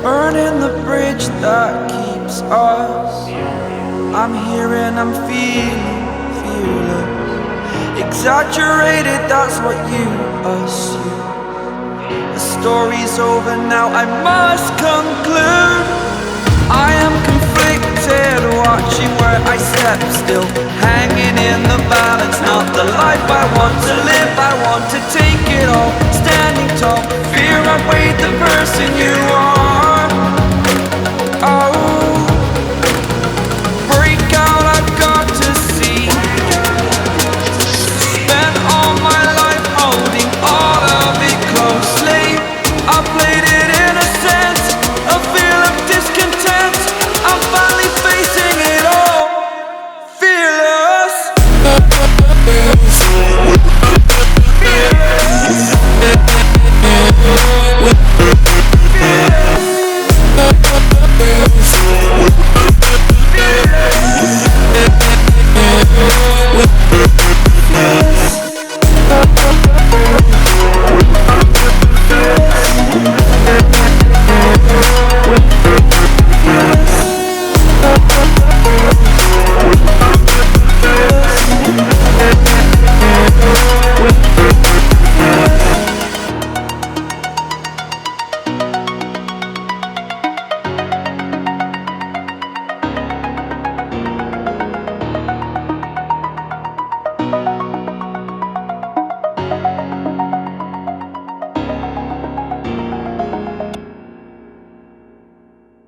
Burning the bridge that keeps us. I'm here and I'm feeling fearless. Exaggerated, that's what you assume. The story's over now, I must conclude. I am conflicted, watching where I step still, hanging in the balance. Not the life I want to live, I want to take it all. Standing tall, fear I weighed the person you are.